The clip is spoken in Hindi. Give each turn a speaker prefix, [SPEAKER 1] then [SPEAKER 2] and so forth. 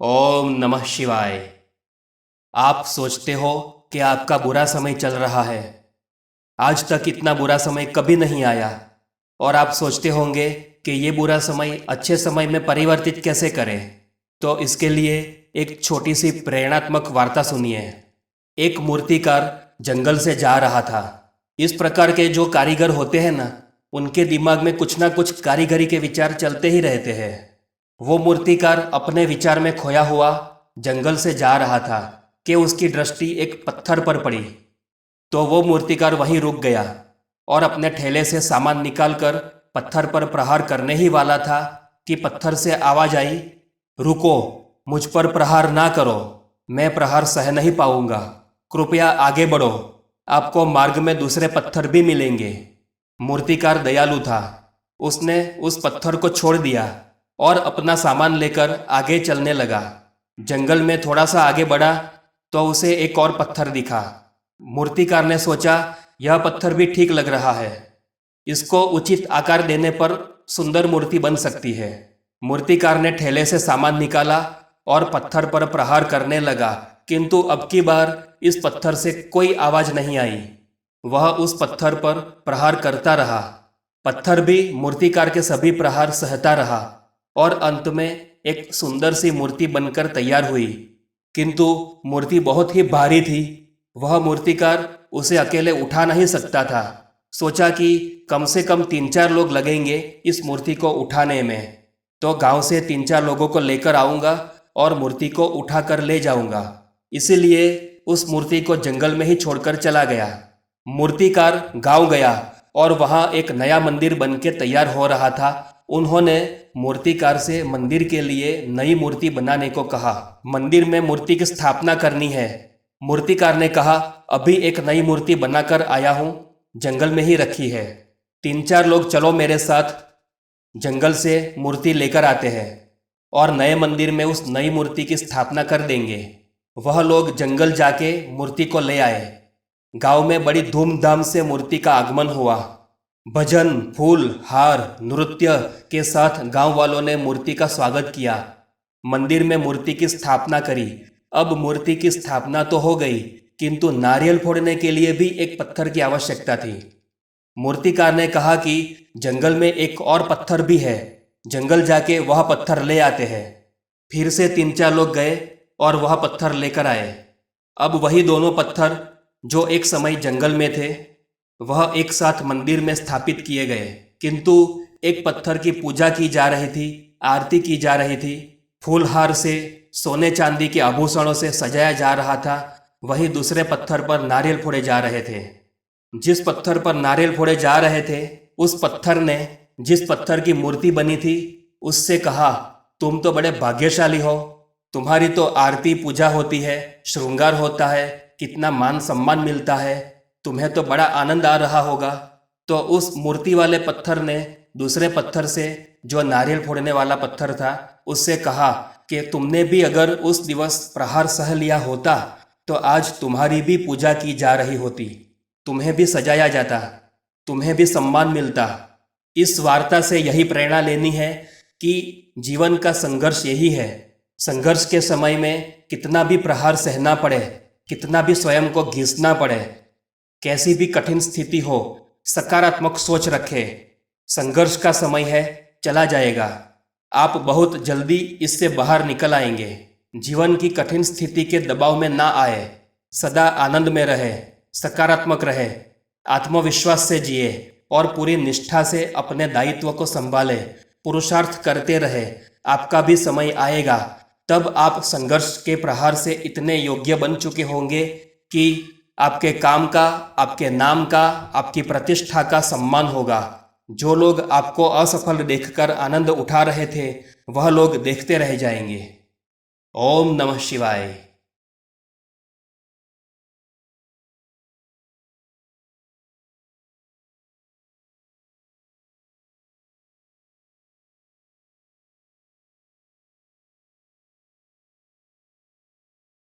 [SPEAKER 1] ओम नमः शिवाय। आप सोचते हो कि आपका बुरा समय चल रहा है। आज तक इतना बुरा समय कभी नहीं आया और आप सोचते होंगे कि ये बुरा समय अच्छे समय में परिवर्तित कैसे करें। तो इसके लिए एक छोटी सी प्रेरणात्मक वार्ता सुनिए। एक मूर्तिकार जंगल से जा रहा था। इस प्रकार के जो कारीगर होते हैं ना, उनके दिमाग में कुछ ना कुछ कारीगरी के विचार चलते ही रहते हैं। वो मूर्तिकार अपने विचार में खोया हुआ जंगल से जा रहा था कि उसकी दृष्टि एक पत्थर पर पड़ी। तो वो मूर्तिकार वहीं रुक गया और अपने ठेले से सामान निकालकर पत्थर पर प्रहार करने ही वाला था कि पत्थर से आवाज आई, रुको, मुझ पर प्रहार ना करो, मैं प्रहार सह नहीं पाऊंगा, कृपया आगे बढ़ो, आपको मार्ग में दूसरे पत्थर भी मिलेंगे। मूर्तिकार दयालु था। उसने उस पत्थर को छोड़ दिया और अपना सामान लेकर आगे चलने लगा। जंगल में थोड़ा सा आगे बढ़ा तो उसे एक और पत्थर दिखा। मूर्तिकार ने सोचा, यह पत्थर भी ठीक लग रहा है, इसको उचित आकार देने पर सुंदर मूर्ति बन सकती है। मूर्तिकार ने ठेले से सामान निकाला और पत्थर पर प्रहार करने लगा, किंतु अब की बार इस पत्थर से कोई आवाज नहीं आई। वह उस पत्थर पर प्रहार करता रहा। पत्थर भी मूर्तिकार के सभी प्रहार सहता रहा और अंत में एक सुंदर सी मूर्ति बनकर तैयार हुई। किंतु मूर्ति बहुत ही भारी थी। वह मूर्तिकार उसे अकेले उठा नहीं सकता था। सोचा कि कम से कम 3-4 लोग लगेंगे इस मूर्ति को उठाने में, तो गांव से 3-4 लोगों को लेकर आऊंगा और मूर्ति को उठाकर ले जाऊंगा। इसीलिए उस मूर्ति को जंगल में ही छोड़कर चला गया। मूर्तिकार गांव गया और वहां एक नया मंदिर बनके तैयार हो रहा था। उन्होंने मूर्तिकार से मंदिर के लिए नई मूर्ति बनाने को कहा। मंदिर में मूर्ति की स्थापना करनी है। मूर्तिकार ने कहा, अभी एक नई मूर्ति बनाकर आया हूं, जंगल में ही रखी है, 3-4 लोग चलो मेरे साथ, जंगल से मूर्ति लेकर आते हैं और नए मंदिर में उस नई मूर्ति की स्थापना कर देंगे। वह लोग जंगल जाके मूर्ति को ले आए। गांव में बड़ी धूमधाम से मूर्ति का आगमन हुआ। भजन, फूल, हार, नृत्य के साथ गांव वालों ने मूर्ति का स्वागत किया। मंदिर में मूर्ति की स्थापना करी। अब मूर्ति की स्थापना तो हो गई, किंतु नारियल फोड़ने के लिए भी एक पत्थर की आवश्यकता थी। मूर्तिकार ने कहा कि जंगल में एक और पत्थर भी है, जंगल जाके वह पत्थर ले आते हैं। फिर से 3-4 लोग गए और वह पत्थर लेकर आए। अब वही दोनों पत्थर जो एक समय जंगल में थे, वह एक साथ मंदिर में स्थापित किए गए। किंतु एक पत्थर की पूजा की जा रही थी, आरती की जा रही थी, फूलहार से, सोने चांदी के आभूषणों से सजाया जा रहा था। वही दूसरे पत्थर पर नारियल फोड़े जा रहे थे। जिस पत्थर पर नारियल फोड़े जा रहे थे, उस पत्थर ने जिस पत्थर की मूर्ति बनी थी उससे कहा, तुम तो बड़े भाग्यशाली हो, तुम्हारी तो आरती पूजा होती है, श्रृंगार होता है, कितना मान सम्मान मिलता है, तुम्हें तो बड़ा आनंद आ रहा होगा। तो उस मूर्ति वाले पत्थर ने दूसरे पत्थर से, जो नारियल फोड़ने वाला पत्थर था, उससे कहा कि तुमने भी अगर उस दिवस प्रहार सह लिया होता तो आज तुम्हारी भी पूजा की जा रही होती, तुम्हें भी सजाया जाता, तुम्हें भी सम्मान मिलता। इस वार्ता से यही प्रेरणा लेनी है कि जीवन का संघर्ष यही है। संघर्ष के समय में कितना भी प्रहार सहना पड़े, कितना भी स्वयं को घिसना पड़े, कैसी भी कठिन स्थिति हो, सकारात्मक सोच रखे। संघर्ष का समय है, चला जाएगा, आप बहुत जल्दी इससे बाहर निकल आएंगे। जीवन की कठिन स्थिति के दबाव में ना आए, सदा आनंद में रहे, सकारात्मक रहे, आत्मविश्वास से जिए और पूरी निष्ठा से अपने दायित्व को संभाले, पुरुषार्थ करते रहे। आपका भी समय आएगा, तब आप संघर्ष के प्रहार से इतने योग्य बन चुके होंगे कि आपके काम का, आपके नाम का, आपकी प्रतिष्ठा का सम्मान होगा। जो लोग आपको असफल देखकर आनंद उठा रहे थे, वह लोग देखते रह जाएंगे। ओम नमः शिवाय।